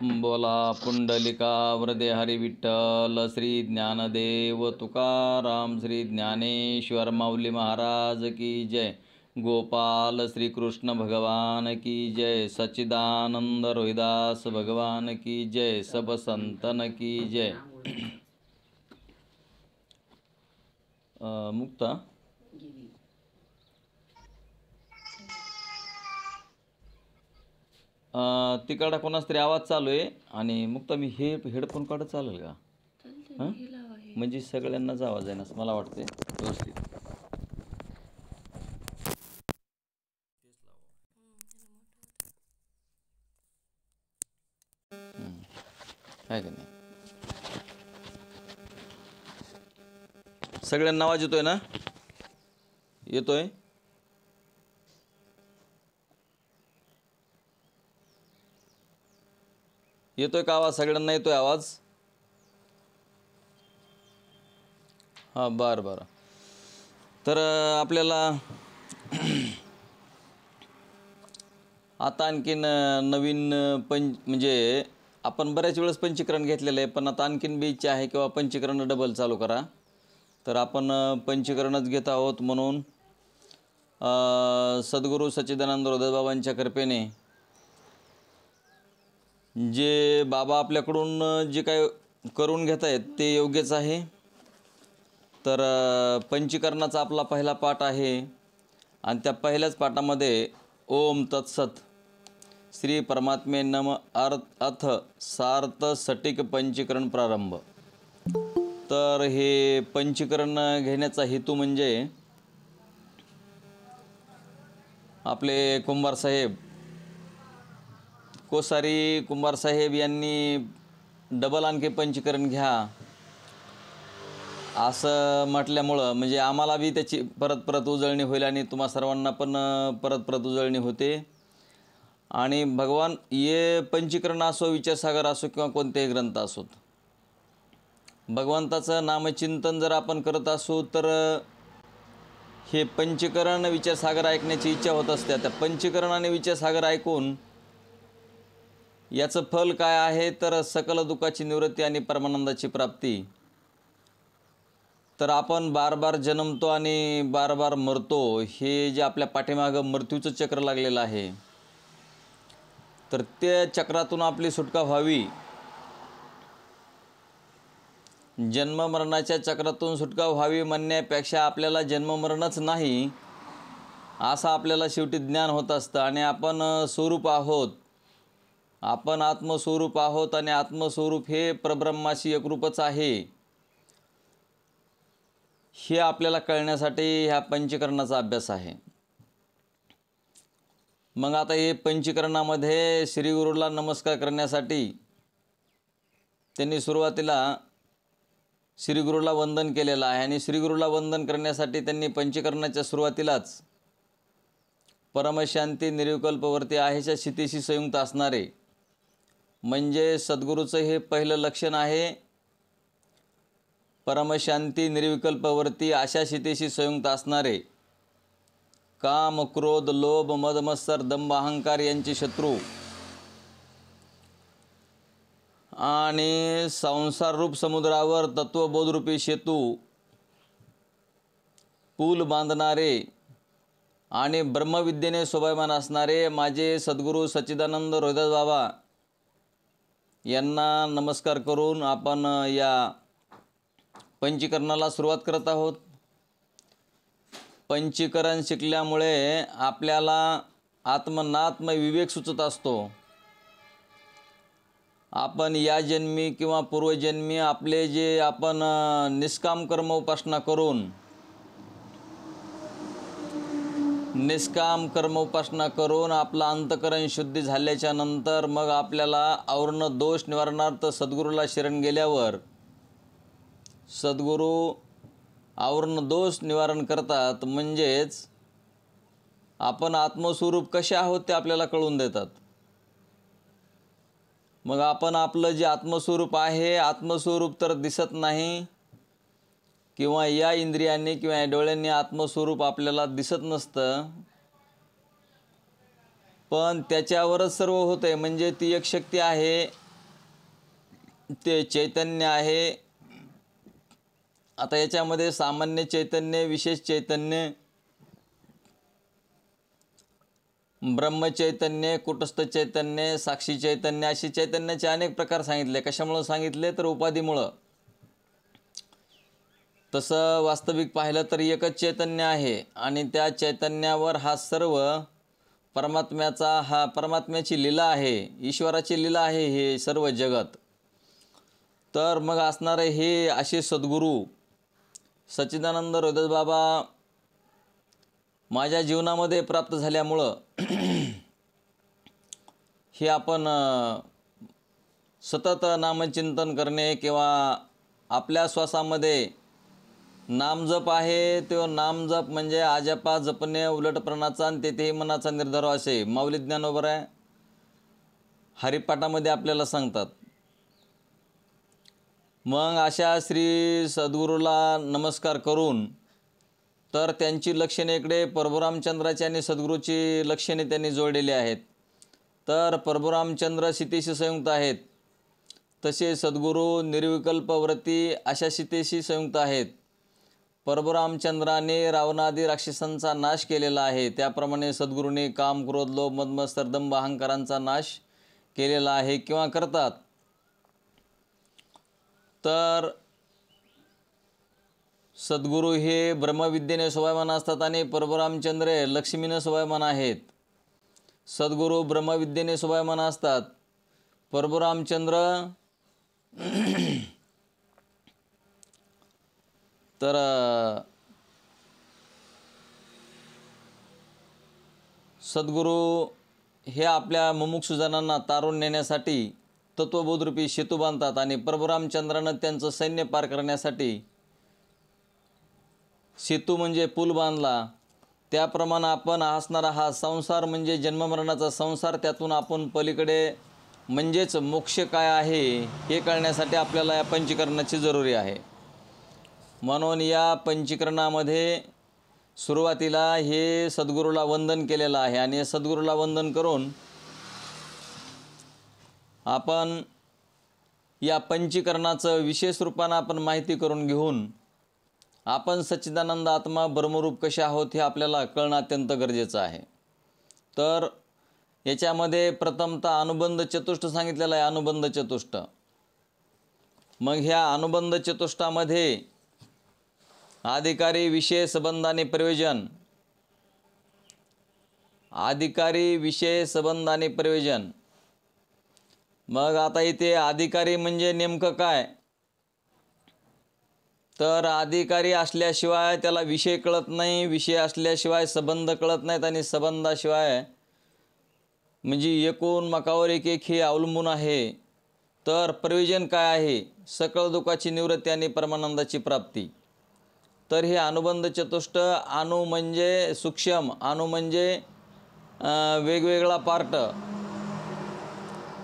बोला पुंडलिका वरदे हरी विठ्ठल श्री ज्ञानदेव तुकाराम श्री ज्ञानेश्वर माऊली महाराज की जय। गोपाल श्री कृष्ण भगवान की जय। सच्चिदानंद रोहिदास भगवान की जय। सब संतन की जय। मुक्ता तिकडं कोणाच तरी आवाज चालू आहे आणि मुक्ता मी हे हेडफोन काढत चालेल का? हां म्हणजे सगळ्यांनाच आवाज आहे ना असं मला वाटते व्यवस्थित. आहे का नाही? सगळ्यांना आवाज येतोय ना? येतोय? येतोय का आवाज? सगळ्यांना येतोय आवाज? हां बरं बरं. तर आपल्याला आता आणखीन नवीन म्हणजे आपण बऱ्याच वेळेस पंचीकरण घेतलेलं आहे, पण आता आणखीन बी इच्छा आहे किंवा पंचीकरण डबल चालू करा. तर आपण पंचीकरणच घेत आहोत. म्हणून सद्गुरू सच्चिदानंद रोहिदास बाबांच्या कृपेने जे बाबा आपल्याकडून जे काय करून घेत आहेत ते योग्यच आहे. तर पंचीकरणाचा आपला पहिला पाठ आहे आणि त्या पहिल्याच पाठामध्ये ओम तत्सत श्री परमात्मे नम अथ सार्थ सटिक पंचीकरण प्रारंभ. तर हे पंचीकरण घेण्याचा हेतू म्हणजे आपले कुंभार साहेब कोसारी कुंभार साहेब यांनी डबल आणखी पंचीकरण घ्या असं म्हटल्यामुळं म्हणजे आम्हाला बी त्याची परत उजळणी होईल आणि तुम्हा सर्वांना पण परत उजळणी होते. आणि भगवान ये पंचीकरण असो, विचारसागर असो किंवा कोणतेही ग्रंथ असोत, भगवंताचं नामचिंतन जर आपण करत असू तर हे पंचीकरण विचारसागर ऐकण्याची इच्छा होत असते. त्या पंचीकरण आणि विचारसागर ऐकून याचं फल काय आहे तर सकल दुःखाची निवृत्ती आणि परमानंदाची प्राप्ती. तर आपण बार जन्मतो आणि बार मरतो, हे जे आपल्या पाठीमागं मृत्यूचं चक्र लागलेलं आहे, तर त्या चक्रातून आपली सुटका व्हावी, जन्ममरणाच्या चक्रातून सुटका व्हावी म्हणण्यापेक्षा आपल्याला जन्ममरणच नाही असं आपल्याला शेवटी ज्ञान होत असतं. आणि आपण स्वरूप आहोत, आपण आत्मस्वरूप आहोत आणि आत्मस्वरूप हे परब्रह्माशी एकरूपच आहे हे आपल्याला कळण्यासाठी ह्या पंचीकरणाचा अभ्यास आहे. मग आता हे पंचीकरणामध्ये श्रीगुरूला नमस्कार करण्यासाठी त्यांनी सुरुवातीला श्रीगुरूला वंदन केलेलं आहे आणि श्रीगुरूला वंदन करण्यासाठी त्यांनी पंचीकरणाच्या सुरुवातीलाच परमशांती निर्विकल्पवर्ती आहेच्या स्थितीशी संयुक्त असणारे म्हणजे सद्गुरूचं हे पहिलं लक्षण आहे. परमशांती निर्विकल्पवर्ती अशा स्थितीशी संयुक्त असणारे काम क्रोध लोभ मद मत्सर दंभ अहंकार यांचे शत्रू आणि संसार रूप समुद्रावर तत्वबोधरूपी सेतू पूल बांधणारे आणि ब्रह्मविद्येने शोभायमान असणारे माझे सद्गुरू सच्चिदानंद रोहिदास बाबा यांना नमस्कार करून आपण या पंचीकरणाला सुरुवात करत आहोत. पंचीकरण शिकल्यामुळे आपल्याला आत्मनात्म विवेक सुचत असतो. आपण या जन्मी किंवा पूर्वजन्मी आपले जे आपण निष्काम कर्म उपासना करून आपलं अंतकरण शुद्धी झाल्याच्या नंतर मग आपल्याला आवरण दोष निवारणार्थ सद्गुरूला शरण गेल्यावर सद्गुरू आवरण दोष निवारण करतात. म्हणजेच आपण आत्मस्वरूप कसे आहोत ते आपल्याला कळून देतात. मग आपण आपलं जे आत्मस्वरूप आहे, आत्मस्वरूप तर दिसत नाही किंवा या इंद्रियांनी किंवा या डोळ्यांनी आत्मस्वरूप आपल्याला दिसत नसतं, पण त्याच्यावरच सर्व होतं आहे. म्हणजे ती एक शक्ती आहे ते चैतन्य आहे. आता याच्यामध्ये सामान्य चैतन्य, विशेष चैतन्य, ब्रह्मचैतन्य, कुटस्थ चैतन्य, साक्षी चैतन्य असे चैतन्याचे अनेक प्रकार सांगितले. कशामुळं सांगितले तर उपाधीमुळं. तसं वास्तविक पाहिलं तर एकच चैतन्य आहे आणि त्या चैतन्यावर हा सर्व परमात्म्याची लीला आहे, ईश्वराची लीला आहे हे सर्व जगत. तर मग असणारे हे असे सद्गुरू सच्चिदानंद रोहिदास बाबा माझ्या जीवनामध्ये प्राप्त झाल्यामुळं हे आपण सतत नामचिंतन करणे किंवा आपल्या श्वासामध्ये नामजप आहे, तो नामजप म्हणजे आजपा जपणे उलटप्रणाचा आणि तेथेही मनाचा निर्धार असे माऊली ज्ञानोबर आहे हरिपाठामध्ये आपल्याला सांगतात. मग अशा श्री सद्गुरूला नमस्कार करून तर त्यांची लक्षणे इकडे प्रभुरामचंद्राची आणि सद्गुरूची लक्षणे त्यांनी जोडलेली आहेत. तर प्रभुरामचंद्र सीतेशी संयुक्त आहेत, तसे सद्गुरू निर्विकल्प व्रती अशा सीतेशी संयुक्त आहेत. प्रभुरामचंद्राने रावणादी राक्षसांचा नाश केलेला आहे, त्याप्रमाणे सद्गुरूंनी काम, क्रोध, लोभ, मद, मत्सर, दंभ, अहंकारांचा नाश केलेला आहे किंवा करतात. तर सद्गुरू हे ब्रह्मविद्येने शोभायमान असतात आणि प्रभुरामचंद्र लक्ष्मीने शोभायमान आहेत. सद्गुरू ब्रह्मविद्येने शोभायमान असतात. प्रभुरामचंद्र तर सद्गुरू हे आपल्या मुमुक्षुजनांना तारून नेण्यासाठी तत्वबोधरूपी सेतू बांधतात आणि प्रभुरामचंद्रानं त्यांचं सैन्य पार करण्यासाठी सेतू म्हणजे पूल बांधला. त्याप्रमाणे आपण असणारा हा संसार म्हणजे जन्ममरणाचा संसार, त्यातून आपण पलीकडे म्हणजेच मोक्ष काय आहे हे कळण्यासाठी आपल्याला या पंचीकरणाची जरुरी आहे. म्हणून या पंचीकरणामध्ये सुरुवातीला हे सद्गुरूला वंदन केलेलं आहे आणि सद्गुरूला वंदन करून आपण या पंचीकरणाचं विशेष रूपानं आपण माहिती करून घेऊन आपण सच्चिदानंद आत्मा ब्रह्मरूप कसे आहोत हे आपल्याला कळणं अत्यंत गरजेचं आहे. तर याच्यामध्ये प्रथमतः अनुबंध चतुष्ट सांगितलेला आहे. अनुबंध चतुष्ट, मग ह्या अनुबंध चतुष्टामध्ये अधिकारी, विषय, संबंध आणि प्रयोजन. अधिकारी, विषय, संबंध आणि प्रयोजन. मग आता इथे अधिकारी म्हणजे नेमकं काय, तर अधिकारी असल्याशिवाय त्याला विषय कळत नाही, विषय असल्याशिवाय संबंध कळत नाहीत आणि संबंधाशिवाय म्हणजे एकूण मकावर एक एक हे अवलंबून आहे. तर प्रयोजन काय आहे, सकळ दुःखाची निवृत्ती आणि परमानंदाची प्राप्ती. तर हे अनुबंध चतुष्ट, अणु म्हणजे सूक्ष्म, अणु म्हणजे वेगवेगळा पार्ट.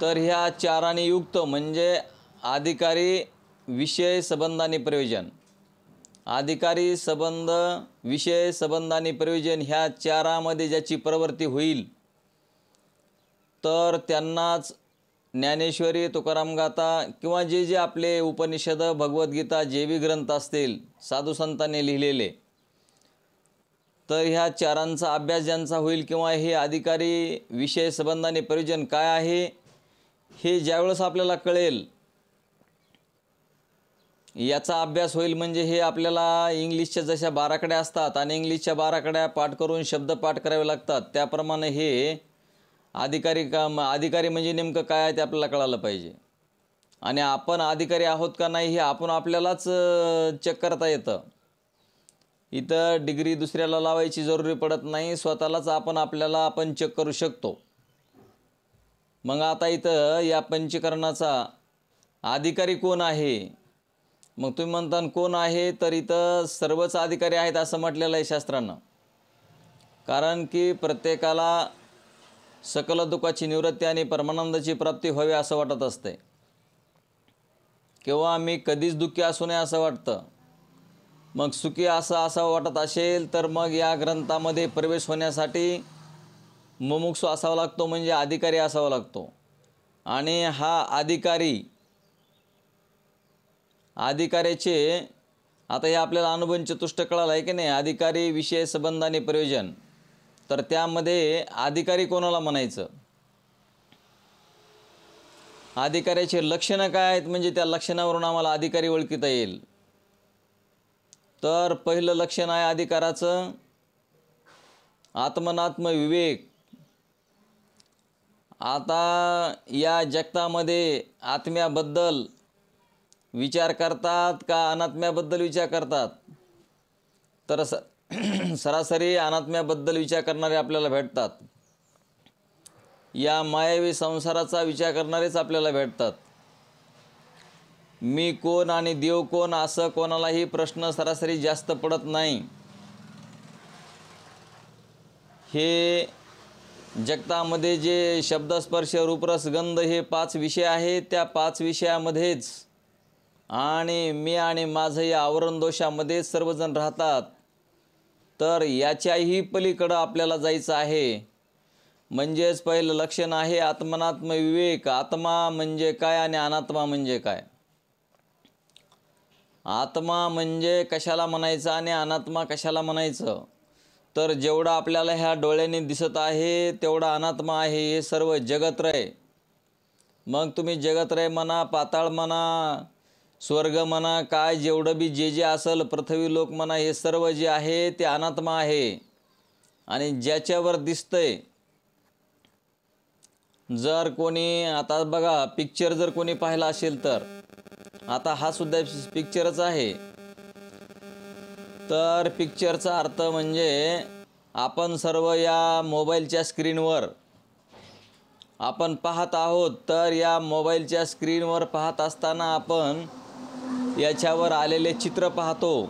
तर ह्या चाराने युक्त म्हणजे अधिकारी, विषय, संबंध आणि प्रयोजन. अधिकारी, संबंध, विषय, संबंध आणि प्रयोजन ह्या चारामध्ये ज्याची प्रवृत्ती होईल तर त्यांनाच ज्ञानेश्वरी, तुकारामगाथा किंवा जे जे आपले उपनिषद, भगवद्गीता जे बी ग्रंथ असतील साधू संतांनी लिहिलेले, तर ह्या चारांचा अभ्यास ज्यांचा होईल किंवा हे अधिकारी, विषय, संबंध आणि प्रयोजन काय आहे हे ज्यावेळेस आपल्याला कळेल, याचा अभ्यास होईल. म्हणजे हे आपल्याला इंग्लिशच्या जशा बाराखड्या असतात आणि इंग्लिशच्या बाराखड्या पाठ करून शब्द पाठ करावे लागतात, त्याप्रमाणे हे अधिकारी म्हणजे नेमकं काय आहे ते आपल्याला कळालं पाहिजे. आणि आपण अधिकारी आहोत का नाही हे आपण आपल्यालाच चेक करता येतं. इथं डिग्री दुसऱ्याला लावायची जरुरी पडत नाही, स्वतःलाच आपण चेक करू शकतो. मग आता इथं या पंचीकरणाचा अधिकारी कोण आहे, मग तुम्ही म्हणता कोण आहे, तर इथं सर्वच अधिकारी आहेत असं म्हटलेलं आहे शास्त्रानं. कारण की प्रत्येकाला सकल दुःखाची निवृत्ती आणि परमानंदाची प्राप्ती व्हावी असं वाटत असते, किंवा मी कधीच दुःखी असू नये असं वाटतं. मग सुखी असं वाटत असेल तर मग या ग्रंथामध्ये प्रवेश होण्यासाठी मुमुक्षु असावा लागतो, म्हणजे अधिकारी असावा लागतो. आणि हा अधिकारी अधिकाऱ्याचे, आता हे आपल्याला अनुबंध चतुष्ट कळालं आहे की नाही, अधिकारी, विषय, संबंध आणि प्रयोजन. तर त्यामध्ये अधिकारी कोणाला म्हणायचं, अधिकाऱ्याचे लक्षणं काय आहेत, म्हणजे त्या लक्षणावरून आम्हाला अधिकारी ओळखता येईल. तर पहिलं लक्षण आहे अधिकाराचं आत्मनात्म विवेक. आता या जगतामध्ये आत्म्याबद्दल विचार करतात का अनात्म्याबद्दल विचार करतात? तर सरासरी अनात्म्याबद्दल विचार करणारे आपल्याला भेटतात. या मायावी संसाराचा विचार करणारेच आपल्याला भेटतात. मी कोण आणि देव कोण असं कोणालाही प्रश्न सरासरी जास्त पडत नाही. हे जगतामध्ये जे शब्दस्पर्श रूपरस गंध हे 5 विषय आहेत, त्या 5 विषयामध्येच आणि मी आणि माझं या आवरण दोषामध्येच सर्वजण राहतात. तर याच्याही पलीकडं आपल्याला जायचं आहे. म्हणजेच पहिलं लक्षण आहे आत्मनात्म विवेक. आत्मा म्हणजे काय आणि अनात्मा म्हणजे काय? आत्मा म्हणजे कशाला म्हणायचं आणि अनात्मा कशाला म्हणायचं? तर जेवढं आपल्याला ह्या डोळ्यांनी दिसत आहे तेवढा अनात्मा आहे. हे सर्व जगत्रय. मग तुम्ही जगत्रय म्हणा, पाताळ म्हणा, स्वर्ग म्हणा, काय जेवढं बी जे जे असेल, पृथ्वी लोक म्हणा, हे सर्व जे आहे ते अनात्मा आहे. आणि ज्याच्यावर दिसतंय, जर कोणी आता बघा पिक्चर जर कोणी पाहिला असेल तर, आता हा सुद्धा पिक्चरच आहे. तर पिक्चरचा अर्थ म्हणजे आपण सर्व या मोबाईलच्या स्क्रीनवर आपण पाहत आहोत. तर या मोबाईलच्या स्क्रीनवर पाहत असताना आपण याच्यावर आलेले चित्र पाहतो.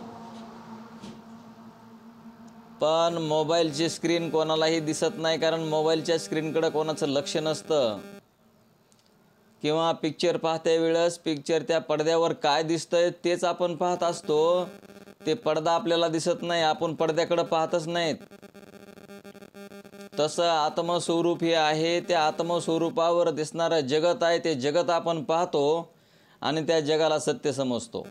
पण मोबाईलची स्क्रीन कोणालाही दिसत नाही, कारण मोबाईलच्या स्क्रीनकडे कोणाचं लक्ष नसतं. किंवा पिक्चर पाहत्या वेळेस पिक्चर त्या पडद्यावर काय दिसतंय तेच आपण पाहत असतो. ते पडदा आपल्याला दिसत नाही, आपण पडद्याकडे पाहतच नाहीत. तसं आत्मस्वरूप हे आहे. त्या आत्मस्वरूपावर दिसणारं जगत आहे, ते जगत आपण पाहतो आणि त्या जगाला सत्य समजतो.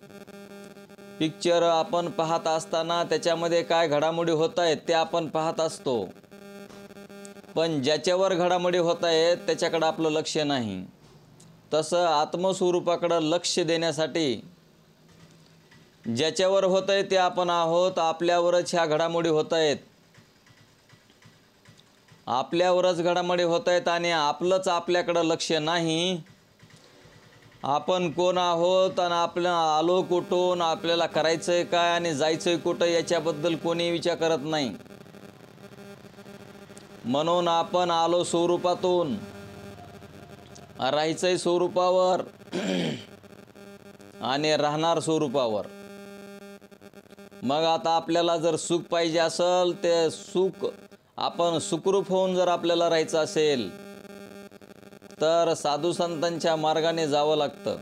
पिक्चर आपण पाहत असताना त्याच्यामध्ये काय घडामोडी होत आहेत ते आपण पाहत असतो. पण ज्याच्यावर घडामोडी होत आहेत त्याच्याकडे आपलं लक्ष नाही. तसं आत्मस्वरूपाकडं लक्ष देण्यासाठी ज्याच्यावर होत आहे ते आपण आहोत. आपल्यावरच ह्या घडामोडी होत आहेत. आपल्यावरच घडामोडी होत आहेत आणि आपलंच आपल्याकडं लक्ष नाही. आपण कोण आहोत आणि आपलं आलो कुठून, आपल्याला करायचंय काय आणि जायचंय कुठं याच्याबद्दल कोणी विचार करत नाही. म्हणून आपण आलो स्वरूपातून, राहायचंय स्वरूपावर आणि राहणार स्वरूपावर. मग आता आपल्याला जर सुख पाहिजे असेल, ते सुख आपण सुखरूप होऊन जर आपल्याला राहायचं असेल तर साधू संतांच्या मार्गाने जावं लागतं.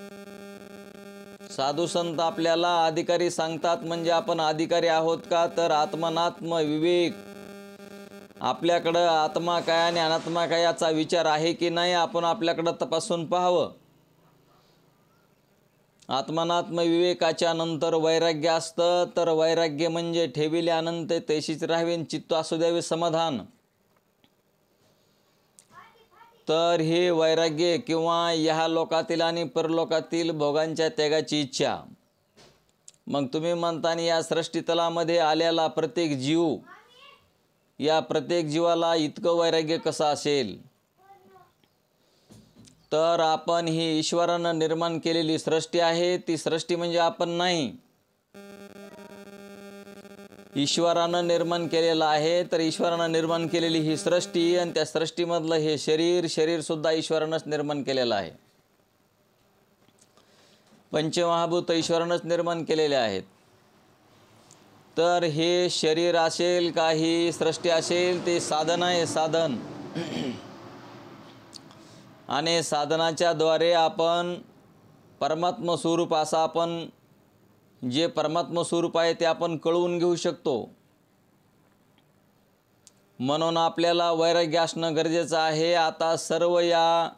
साधू संत आपल्याला अधिकारी सांगतात. म्हणजे आपण अधिकारी आहोत का? तर आत्मनात्म विवेक. आपल्याकडं आत्मा काय आणि अनात्मा काय याचा विचार आहे की नाही आपण आपल्याकडं तपासून पाहावं. आत्मनात्म विवेकाच्या नंतर वैराग्य असतं. तर वैराग्य म्हणजे ठेविले अनंत तैशीच राहावे, चित्त असू द्यावे समाधान. तर हे वैराग्य किंवा ह्या लोकातील आणि परलोकातील भोगांच्या त्यागाची इच्छा. मग तुम्ही म्हणता या सृष्टीतलामध्ये आलेला प्रत्येक जीव, या प्रत्येक जीवाला इतकं वैराग्य कसं असेल? तर आपण ही ईश्वरानं निर्माण केलेली सृष्टी आहे. ती सृष्टी म्हणजे आपण नाही, ईश्वरानं निर्माण केलेलं आहे. तर ईश्वरानं निर्माण केलेली ही सृष्टी आणि त्या सृष्टीमधलं हे शरीर सुद्धा ईश्वरानंच निर्माण केलेलं आहे. पंचमहाभूत ईश्वरानंच निर्माण केलेले आहेत. तर हे शरीर असेल, काही सृष्टी असेल, ते साधन आहे, साधन. आणि साधनाच्या द्वारे आपण परमात्म स्वरूप असा आपण जे परमात्म स्वरूप आहे ते आपण कळवून घेऊ शकतो. म्हणून आपल्याला वैराग्य असणं गरजेचं आहे. आता सर्व या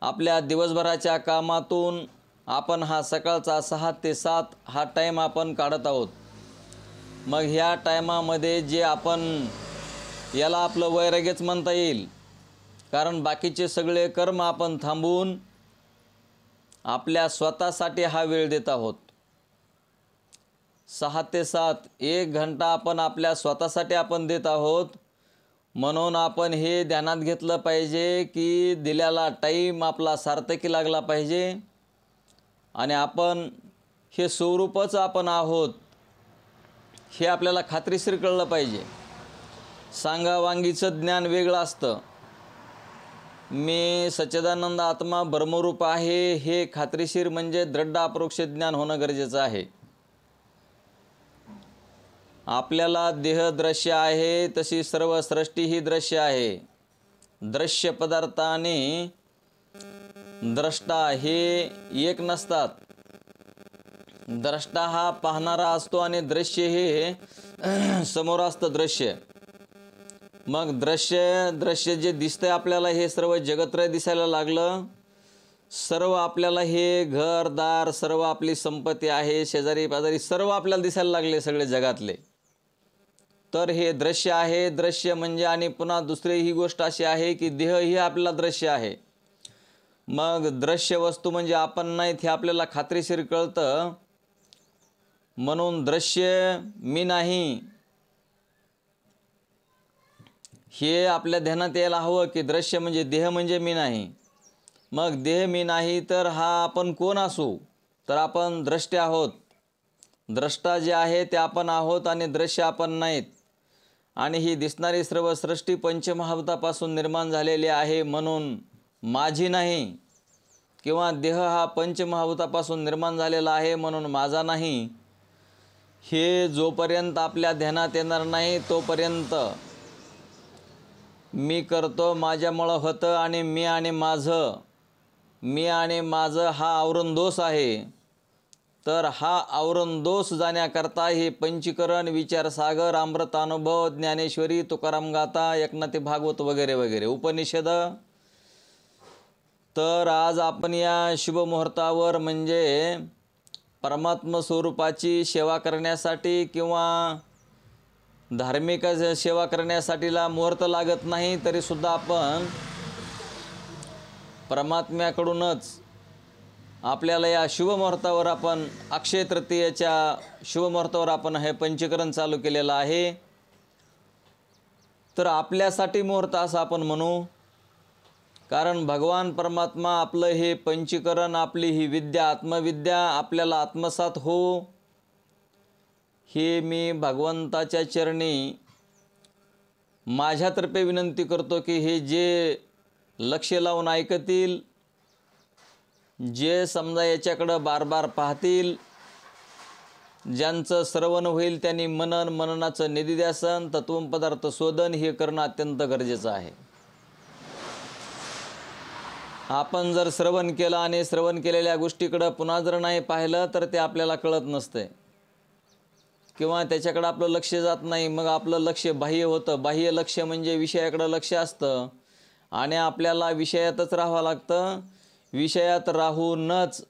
आपल्या दिवसभराच्या कामातून आपण हा सकाळचा 6 ते 7 हा टाईम आपण काढत आहोत. मग ह्या टायमामध्ये जे आपण याला आपलं वैराग्यच म्हणता येईल, कारण बाकीचे सगळे कर्म आपण थांबवून आपल्या स्वतःसाठी हा वेळ देत आहोत. 6 ते 7 1 घंटा आपण आपल्या स्वतःसाठी आपण देत आहोत. म्हणून आपण हे ध्यानात घेतलं पाहिजे की दिलेला टाईम आपला सार्थकी लागला पाहिजे आणि आपण हे स्वरूपच आपण आहोत हे आपल्याला खात्रीशीर कळलं पाहिजे. सांगावांगीचं ज्ञान वेगळं असतं. मी सच्चिदानंद आत्मा ब्रह्मरूप आहे हे खात्रीशीर म्हणजे दृढ अपरोक्ष ज्ञान होणं गरजेचं आहे. आपल्याला देह दृश्य आहे, तशी सर्व सृष्टी ही दृश्य आहे. दृश्य पदार्थाने द्रष्टा हे एक नसतात. द्रष्टा हा पाहणारा असतो आणि दृश्य हे समोर असतं दृश्य. मग दृश्य जे दिसतंय आपल्याला हे सर्व जगत्रय दिसायला लागलं. सर्व आपल्याला हे घरदार, सर्व आपली संपत्ती आहे, शेजारी पाजारी सर्व आपल्याला दिसायला लागले सगळे जगातले. तर हे दृश्य आहे. दृश्य म्हणजे आणि पुन्हा दुसरी ही गोष्ट अशी आहे की देह ही आपल्याला दृश्य आहे. मग दृश्य वस्तू म्हणजे आपण नाहीत हे आपल्याला खात्रीशीर कळतं. म्हणून दृश्य मी नाही हे आपल्या ध्यानात यायला हवं की दृश्य म्हणजे देह म्हणजे मी नाही. मग देह मी नाही तर हा आपण कोण असू? तर आपण द्रष्टे आहोत. द्रष्टा जे आहे ते आपण आहोत आणि दृश्य आपण नाहीत. आणि ही दिसणारी सर्व सृष्टी पंचमहाभूतापासून निर्माण झालेली आहे म्हणून माझी नाही, किंवा देह हा पंचमहाभूतापासून निर्माण झालेला आहे म्हणून माझा नाही. हे जोपर्यंत आपल्या ध्यानात येणार नाही तोपर्यंत मी करतो, माझ्यामुळं होतं आणि मी आणि माझं हा आवरण दोष आहे. तर हा आवरण दोष जाण्याकरता हे पंचीकरण, विचारसागर, अमृतानुभव, ज्ञानेश्वरी, तुकाराम गाथा, एकनाथी भागवत वगैरे वगैरे उपनिषद. तर आज आपण या शुभमुहूर्तावर म्हणजे परमात्म स्वरूपाची सेवा करण्यासाठी किंवा धार्मिक सेवा करण्यासाठीला मुहूर्त लागत नाही तरीसुद्धा आपण परमात्म्याकडूनच आपल्याला या शुभमुहूर्तावर आपण अक्षय तृतीयेच्या शुभमुहूर्तावर आपण हे पंचीकरण चालू केलेलं आहे. तर आपल्यासाठी मुहूर्त असं आपण म्हणू, कारण भगवान परमात्मा आपलं हे पंचीकरण, आपली ही विद्या, आत्मविद्या आपल्याला आत्मसात हो हे मी भगवंताच्या चरणी माझ्यातर्फे विनंती करतो की हे जे लक्ष लावून ऐकतील, जे समजा याच्याकडं बार बार पाहतील, ज्यांचं श्रवण होईल त्यांनी मननाचं निधिध्यासन, तत्वपदार्थ शोधन हे करणं अत्यंत गरजेचं आहे. आपण जर श्रवण केलं आणि श्रवण केलेल्या गोष्टीकडं पुन्हा जर नाही पाहिलं तर ते आपल्याला कळत नसते किंवा त्याच्याकडं आपलं लक्ष जात नाही. मग आपलं लक्ष बाह्य होतं. बाह्य लक्ष म्हणजे विषयाकडं लक्ष असतं आणि आपल्याला विषयातच राहावं लागतं. विषयात राहूनच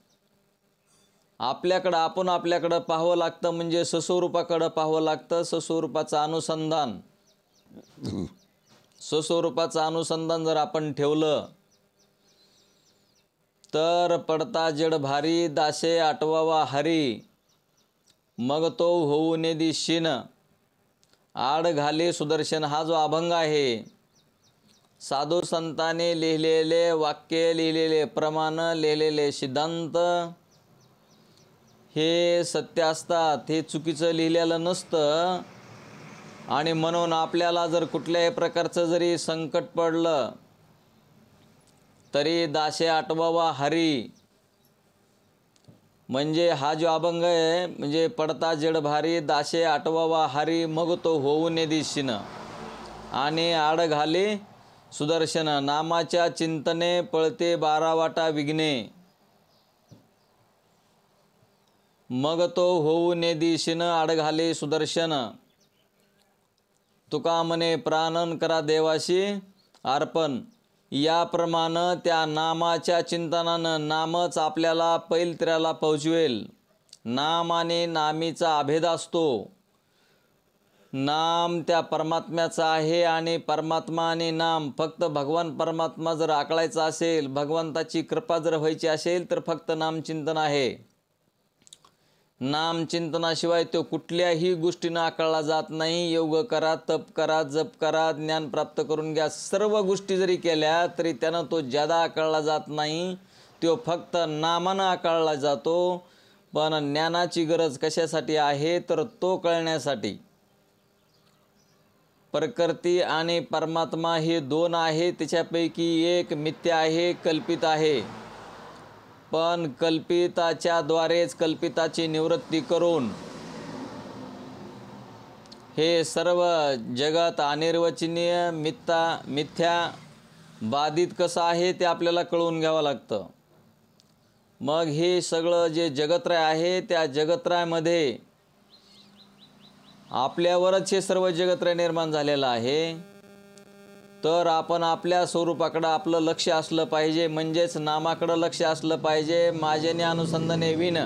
आपल्याकडं पाहावं लागतं, म्हणजे सस्वरूपाकडं पाहावं लागतं. सस्वरूपाचं अनुसंधान जर आपण ठेवलं तर पडता जड भारी, दासे आठवावा हरी, मग तो होऊ ने दिशीन, आड घाले सुदर्शन. हा जो अभंग आहे, साधू संतांनी लिहिलेले वाक्य, लिहिलेले प्रमाण, लिहिलेले सिद्धांत हे सत्य असतात. हे चुकीचं लिहिलेलं नसतं. आणि म्हणून आपल्याला जर कुठल्याही प्रकारचं जरी संकट पडलं तरी दासे आठवावा हरी, म्हणजे हा जो अभंग आहे म्हणजे पडता जड भारी, दासे आठवावा हरी, मग तो होऊ ने दिशीन, आणि आड घाले सुदर्शन. नामाच्या चिंतने पळते 12 वाटा विघ्ने, मग तो होऊ ने दिशीन, आड घाले सुदर्शन. तुका म्हणे प्राणन करा देवाशी अर्पण, याप्रमाणे त्या नामाच्या चिंतनानं नामच आपल्याला पैलत्र्याला पोहोचवेल. नाम आणि नामीचा अभेद असतो. नाम त्या परमात्म्याचा आहे आणि परमात्मा आणि नाम फक्त भगवान परमात्मा जर आकळायचा असेल, भगवंताची कृपा जर व्हायची असेल तर फक्त नामचिंतन आहे. नामचिंतनाशिवाय तो कुठल्याही गोष्टीनं आकळला जात नाही. योग करा, तप करा, जप करा, ज्ञान प्राप्त करून घ्या, सर्व गोष्टी जरी केल्या तरी त्यानं तो ज्यादा आकळला जात नाही. तो फक्त नामानं आकळला जातो. पण ज्ञानाची गरज कशासाठी आहे तर तो कळण्यासाठी. प्रकृती आणि परमात्मा हे दोन आहे. त्याच्यापैकी एक मिथ्या आहे, कल्पित आहे. पण कल्पिताच्या द्वारेच कल्पिताची निवृत्ती करून हे सर्व जगत अनिर्वचनीय मिथ्या बाधित कसं आहे ते आपल्याला कळून घ्यावं लागतं. मग हे सगळं जे जगत्रय आहे त्या जगत्रयामध्ये आपल्यावरच हे सर्व जगत्रय निर्माण झालेलं आहे. तर आपण आपल्या स्वरूपाकडं आपलं लक्ष असलं पाहिजे, म्हणजेच नामाकडं लक्ष असलं पाहिजे. माझेने अनुसंधाने विन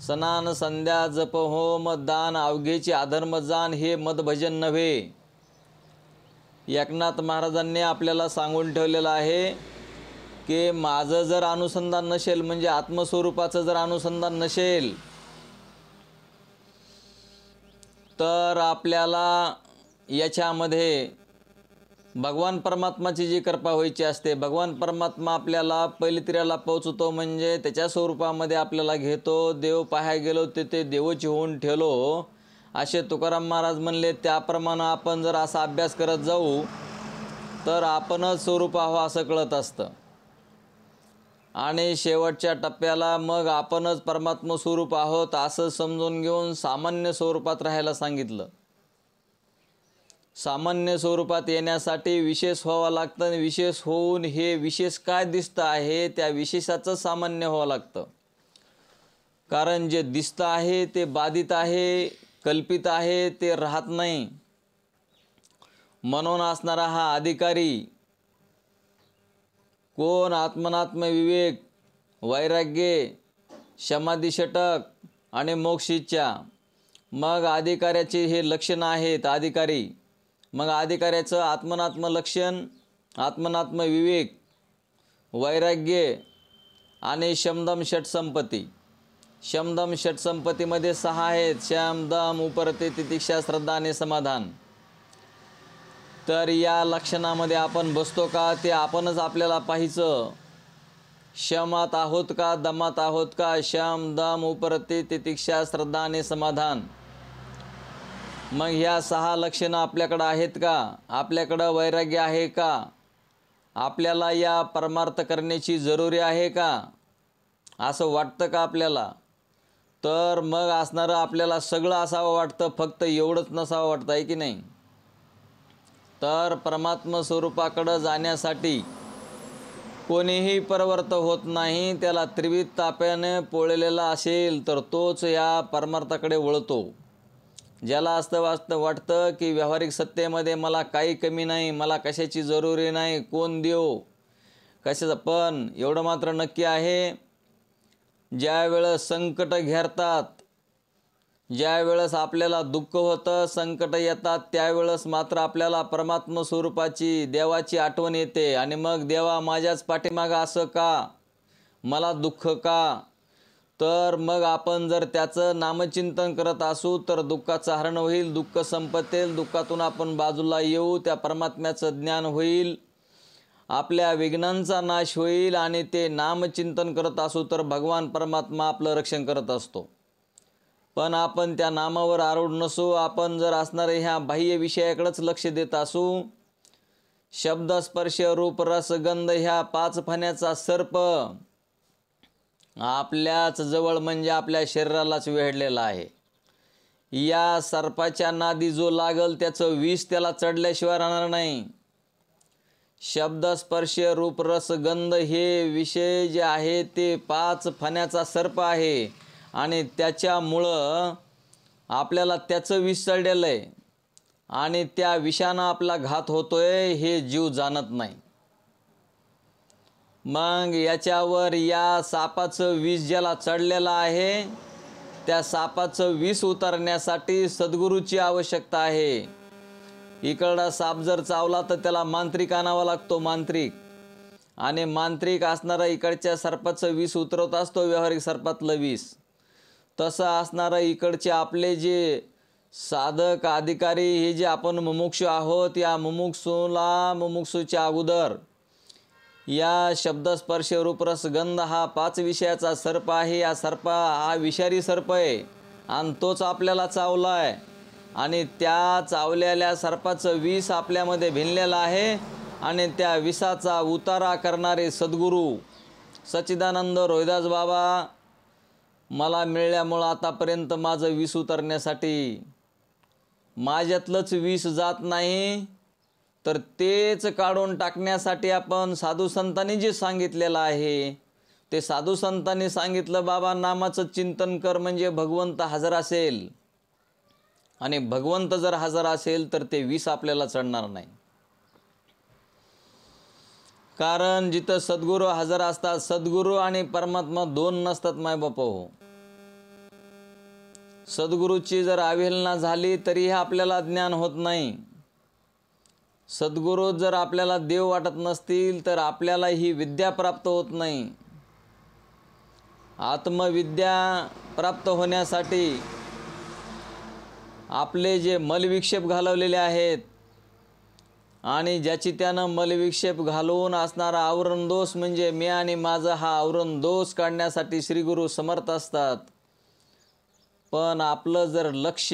स्नान संध्या जप होम दान अवघेची अधर्म जाण हे मदभजन नव्हे. एकनाथ महाराजांनी आपल्याला सांगून ठेवलेलं आहे की माझं जर अनुसंधान नसेल, म्हणजे आत्मस्वरूपाचं जर अनुसंधान नसेल, तर आपल्याला याच्यामध्ये भगवान परमात्माची जी कृपा व्हायची असते, भगवान परमात्मा आपल्याला पैलत्र्याला पोहोचतो, म्हणजे त्याच्या स्वरूपामध्ये आपल्याला घेतो. देव पाहाय गेलो ते देवची होऊन ठेवलो, असे तुकाराम महाराज म्हणले. त्याप्रमाणे आपण जर असा अभ्यास करत जाऊ तर आपणच स्वरूप आहो असं कळत असतं. आणि शेवटच्या टप्प्याला मग आपणच परमात्मा स्वरूप आहोत असं समजून घेऊन सामान्य स्वरूपात राहायला सांगितलं. सामान्य स्वरूपात येण्यासाठी विशेष व्हावं लागतं. विशेष होऊन हे विशेष काय दिसतं आहे त्या विशेषाचं सामान्य व्हावं लागतं. कारण जे दिसतं आहे ते बाधित आहे, कल्पित आहे, ते राहत नाही. म्हणून असणारा हा अधिकारी कोण? आत्मनात्म विवेक, वैराग्य, समाधी षटक आणि मोक्ष इच्छा. मग अधिकाऱ्याचे हे लक्षणं आहेत. अधिकारी मग अधिकाऱ्याचं आत्मनात्म लक्षण, आत्मनात्म विवेक, वैराग्य आणि शमदम षटसंपत्ती. शमदम षटसंपत्तीमध्ये 6 आहेत: शम दम उपरती तितिक्षा श्रद्धा आणि समाधान. तर या लक्षणामध्ये आपण बसतो का ते आपणच आपल्याला पाहायचं. शमात आहोत का, दमात आहोत का? शम दम उपरती तितिक्षा श्रद्धा आणि समाधान. मग ह्या 6 लक्षणं आपल्याकडं आहेत का? आपल्याकडं वैराग्य आहे का? आपल्याला या परमार्थ करण्याची जरुरी आहे का असं वाटतं का आपल्याला? तर मग असणारं आपल्याला सगळं असावं वाटतं, फक्त एवढंच नसावं वाटतं, आहे की नाही? तर परमात्म स्वरूपाकडं जाण्यासाठी कोणीही परवर्त होत नाही. त्याला त्रिविध ताप्याने पोळलेला असेल तर तोच या परमार्थाकडे वळतो. ज्याला असं वाटतं की व्यावहारिक सत्तेमध्ये मला काही कमी नाही, मला कशाची जरुरी नाही, कोण देव कशाचं, पण एवढं मात्र नक्की आहे, ज्या वेळेस संकट घेरतात, ज्या वेळेस आपल्याला दुःख होतं, संकट येतात, त्यावेळेस मात्र आपल्याला परमात्म स्वरूपाची, देवाची आठवण येते. आणि मग देवा माझ्याच पाठीमागं असं का, मला दुःख का? तर मग आपण जर त्याचं नामचिंतन करत असू तर दुःखाचं हरण होईल, दुःख संपतेल, दुःखातून आपण बाजूला येऊ, त्या परमात्म्याचं ज्ञान होईल, आपल्या विघ्नांचा नाश होईल. आणि ते नामचिंतन करत असू तर भगवान परमात्मा आपलं रक्षण करत असतो. पण आपण त्या नामावर आरूढ नसू, आपण जर असणारे ह्या बाह्य विषयाकडेच लक्ष देत असू, शब्द स्पर्श रूप रस गंध ह्या 5 फण्याचा सर्प आपल्याच जवळ म्हणजे आपल्या शरीरालाच वेढलेला आहे. या सर्पाच्या नादी जो लागल त्याचं विष त्याला चढल्याशिवाय राहणार नाही. शब्द स्पर्श रूप रस गंध हे विषय जे आहे ते 5 फण्याचा सर्प आहे आणि त्याच्यामुळं आपल्याला त्याचं विष चढलेलं आहे आणि त्या विषानं आपला घात होतोय हे जीव जाणत नाही. मग याच्यावर या सापाचं विष ज्याला चढलेलं आहे त्या सापाचं विष उतरण्यासाठी सद्गुरूची आवश्यकता आहे. इकडला साप जर चावला तर त्याला मांत्रिक आणावा लागतो, मांत्रिक. आणि मांत्रिक असणारा इकडच्या सर्पाचं विष उतरवत असतो, व्यावहारिक सर्पातलं विष. तसं असणारं इकडचे आपले जे साधक अधिकारी हे जे आपण मुमुक्षु आहोत, या मुमुक्षूच्या अगोदर या शब्द स्पर्श रूप रस गंध हा 5 विषयाचा सर्प आहे. या सर्प हा विषारी सर्प आहे आणि तोच आपल्याला चावला आहे. आणि त्या चावलेल्या सर्पाचं विष आपल्यामध्ये भिनलेलं आहे. आणि त्या विषाचा उतारा करणारे सद्गुरू सच्चिदानंद रोहिदास बाबा मला मिळाल्यामुळं आतापर्यंत माझं विष उतरण्यासाठी, माझ्यातलंच विष जात नाही तर तेच काढून टाकण्यासाठी आपण साधू संतांनी जे सांगितलेलं आहे ते साधू संतांनी सांगितलं, बाबा नामाचं चिंतन कर म्हणजे भगवंत हजर असेल. आणि भगवंत जर हजर असेल तर ते विष आपल्याला चढणार नाही. कारण जिथं सद्गुरू हजर असतात, सद्गुरू आणि परमात्मा दोन नसतात मायबाप हो. सद्गुरूची जर अवहेलना झाली तरीही आपल्याला ज्ञान होत नाही. सद्गुरू जर आपल्याला देव वाटत नसतील तर आपल्याला ही विद्या प्राप्त होत नाही. आत्मविद्या प्राप्त होण्यासाठी आपले जे मलविक्षेप घालवलेले आहेत आणि ज्याची त्यानं मलविक्षेप घालवून असणारा आवरण दोष म्हणजे मी आणि माझा हा आवरण दोष काढण्यासाठी श्रीगुरू समर्थ असतात. पण आपलं जर लक्ष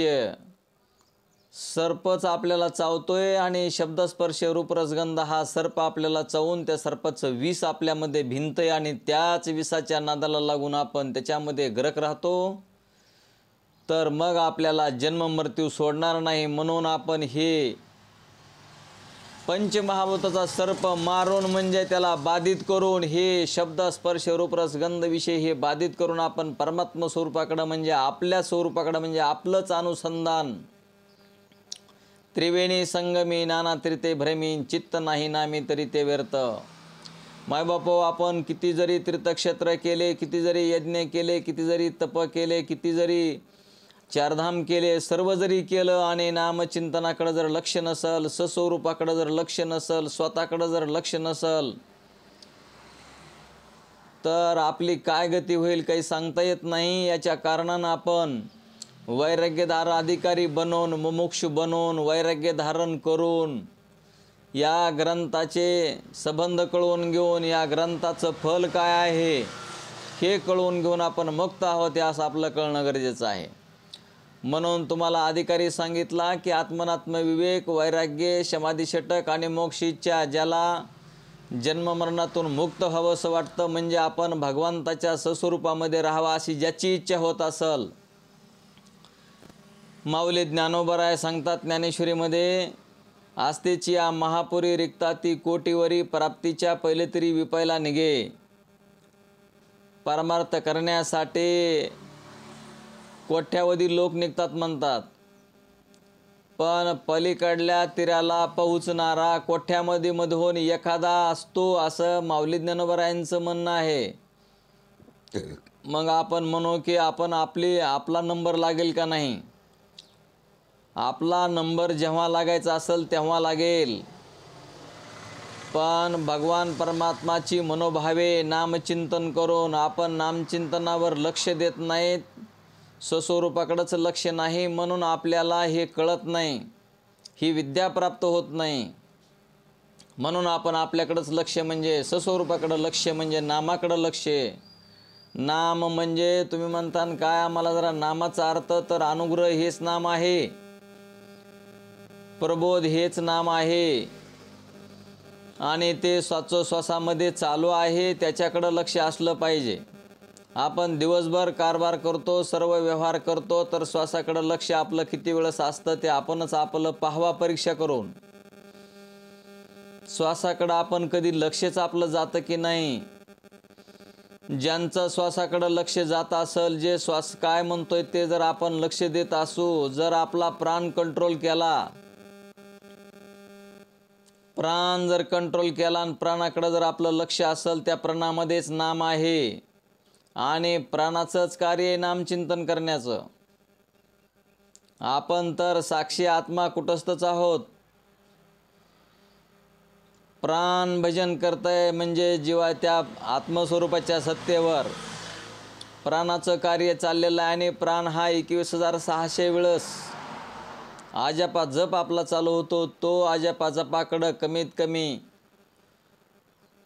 सर्पच आपल्याला चावतोय आणि शब्दस्पर्श रूपरसगंध हा सर्प आपल्याला चावून त्या सर्पाचं विष आपल्यामध्ये भिनतंय आणि त्याच विषाच्या नादाला लागून आपण त्याच्यामध्ये ग्रक राहतो, तर मग आपल्याला जन्म मृत्यू सोडणार नाही. म्हणून आपण हे पंचमहाभूताचा सर्प मारून म्हणजे त्याला बाधित करून हे शब्द स्पर्श रूपरस गंध विषय हे बाधित करून आपण परमात्मा स्वरूपाकडं म्हणजे आपल्या स्वरूपाकडं म्हणजे आपलंच अनुसंधान. त्रिवेणी संगमी नाना तीर्थे भ्रमी चित्त नाही नामी तरी ते व्यर्थ. मायबापो, आपण किती जरी तीर्थक्षेत्र केले, किती जरी यज्ञ केले, किती जरी तप केले, किती जरी चारधाम केले, सर्व जरी केलं आणि नामचिंतनाकडे जर लक्ष नसल, सस्वरूपाकडे जर लक्ष नसल, स्वतःकडे जर लक्ष नसल, तर आपली काय गती होईल काही सांगता येत नाही. याच्या कारणानं आपण वैराग्यधार अधिकारी बनवून, मुमुक्षु बनवून, वैराग्य धारण करून या ग्रंथाचे संबंध कळवून घेऊन या ग्रंथाचं फल काय आहे हे कळवून घेऊन आपण मुक्त आहोत असं आपलं कळणं गरजेचं आहे. म्हणून तुम्हाला अधिकारी सांगितला की आत्मनात्म विवेक, वैराग्य, समाधी षटक आणि मोक्ष इच्छा, ज्याला जन्ममरणातून मुक्त हवंसं वाटतं म्हणजे आपण भगवंताच्या सस्वरूपामध्ये राहावं अशी ज्याची इच्छा होत असल, माऊली ज्ञानोबराय सांगतात ज्ञानेश्वरीमध्ये, आस्तेची या महापुरी रिक्ता ती कोटीवरी प्राप्तीच्या पहिले तरी विपायला निघे. परमार्थ करण्यासाठी कोट्यावधी लोक निघतात म्हणतात, पण पलीकडल्या तीराला पोहोचणारा कोट्यामध्ये मधून एखादा असतो असं माऊली ज्ञानोबरायांचं म्हणणं आहे. मग आपण म्हणू की आपला नंबर लागेल का नाही? आपला नंबर जेव्हा लागायचा असेल तेव्हा लागेल. पण भगवान परमात्माची मनोभावे नामचिंतन करून आपण नामचिंतनावर लक्ष देत नाहीत, स्वस्वरूपाकडंच लक्ष नाही, म्हणून आपल्याला हे कळत नाही, ही विद्या प्राप्त होत नाही. म्हणून आपण आपल्याकडंच लक्ष म्हणजे स्वस्वरूपाकडं लक्ष म्हणजे नामाकडं लक्ष. नाम म्हणजे तुम्ही म्हणता काय आम्हाला जरा नामाचा अर्थ, तर अनुग्रह हेच नाम आहे, प्रबोध हेच नाम आहे आणि ते श्वासोश्वासामध्ये चालू आहे, त्याच्याकडं लक्ष असलं पाहिजे. आपण दिवसभर कारभार करतो, सर्व व्यवहार करतो, तर श्वासाकडं लक्ष आपलं किती वेळेस असतं ते आपणच आपलं पाहवा परीक्षा करून. श्वासाकडं आपण कधी लक्षच आपलं जातं की नाही? ज्यांचं श्वासाकडं लक्ष जात असेल, जे श्वास काय म्हणतोय ते जर आपण लक्ष देत असू, जर आपला प्राण कंट्रोल केला प्राण जर कंट्रोल केला आणि प्राणाकडे जर आपलं लक्ष असेल, त्या प्राणामध्येच नाम आहे आणि प्राणाचंच कार्य आहे नामचिंतन करण्याचं. आपण तर साक्षी आत्मा कुटस्थच आहोत. प्राण भजन करतंय म्हणजे जीवा त्या आत्मस्वरूपाच्या सत्तेवर प्राणाचं कार्य चाललेलं आहे आणि प्राण हा 21,600 वेळेस आजपा जप आपला चालू होतो. तो आजपा जपाकडं कमीत कमी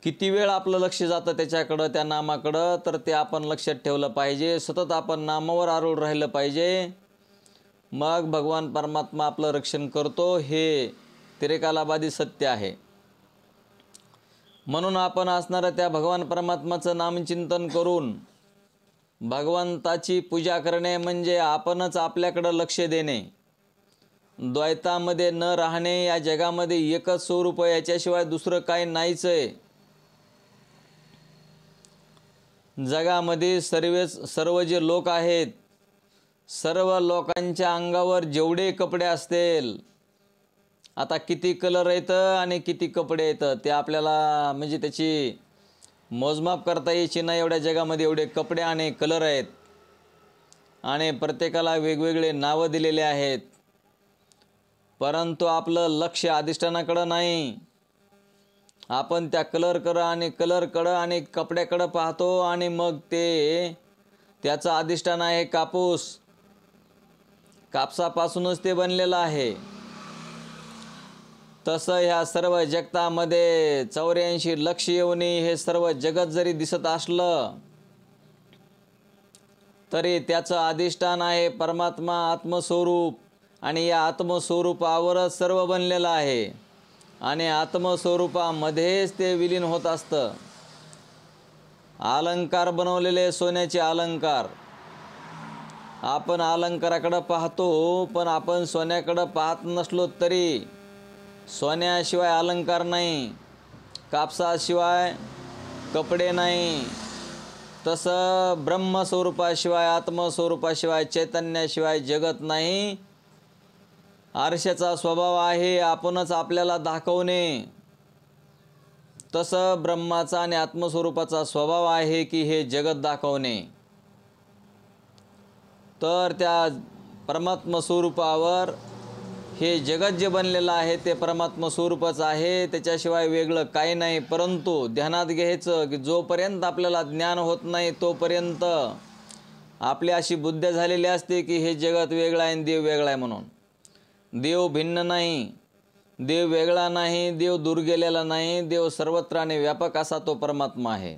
किती वेळ आपलं लक्ष जातं त्याच्याकडं, त्या नामाकडं, तर ते आपण लक्षात ठेवलं पाहिजे. सतत आपण नामावर आरूढ राहिलं पाहिजे. मग भगवान परमात्मा आपलं रक्षण करतो. हे त्रिकालाबाधी सत्य आहे. म्हणून आपण असणारं त्या भगवान परमात्माचं नामचिंतन करून भगवंताची पूजा करणे म्हणजे आपणच आपल्याकडं लक्ष देणे. द्वैतामध्ये न राहणे. या जगामध्ये एकच स्वरूप आहे, याच्याशिवाय दुसरं काही नाहीच आहे. जगामध्ये सर्व जे लोक आहेत, सर्व लोकांच्या अंगावर जेवढे कपडे असतील, आता किती कलर येतं आणि किती कपडे येतं ते आपल्याला म्हणजे त्याची मोजमाप करता यायची नाही. एवढ्या जगामध्ये एवढे कपडे आणि कलर आहेत आणि प्रत्येकाला वेगवेगळे नावं दिलेले आहेत. परंतु आपलं लक्ष अधिष्ठानाकडं नाही. आपण त्या कलरकडं आणि कपड्याकडं पाहतो आणि मग त्याचं अधिष्ठान आहे कापूस. कापसापासूनच ते बनलेलं आहे. तसं ह्या सर्व जगतामध्ये 84 लक्ष योनी हे सर्व जगत जरी दिसत असलं तरी त्याचं अधिष्ठान आहे परमात्मा आत्मस्वरूप आणि या आत्मस्वरूपावरच सर्व बनलेलं आहे आणि आत्मस्वरूपामध्येच ते विलीन होत असतं. अलंकार बनवलेले सोन्याचे अलंकार. आपण अलंकाराकडं पाहतो, पण आपण सोन्याकडं पाहत नसलो तरी सोन्याशिवाय अलंकार नाही, कापसाशिवाय कपडे नाही. तसं ब्रह्मस्वरूपाशिवाय आत्मस्वरूपाशिवाय चैतन्याशिवाय जगत नाही. आरशाचा स्वभाव आहे आपणच आपल्याला दाखवणे. तसं ब्रह्माचा आणि आत्मस्वरूपाचा स्वभाव आहे की हे जगत दाखवणे. तर त्या परमात्मा स्वरूपावर हे जगत जे बनलेलं आहे ते परमात्मा स्वरूपच आहे, त्याच्याशिवाय वेगळं काही नाही. परंतु ध्यानात घ्यायचं की जोपर्यंत आपल्याला ज्ञान होत नाही तोपर्यंत आपली अशी बुद्धी झालेली असते की हे जगत वेगळं आहे आणि देव वेगळा आहे म्हणून. देव भिन्न नाही, देव वेगळा नाही, देव दूर गेलेला नाही. देव सर्वत्र आणि व्यापक असा तो परमात्मा आहे.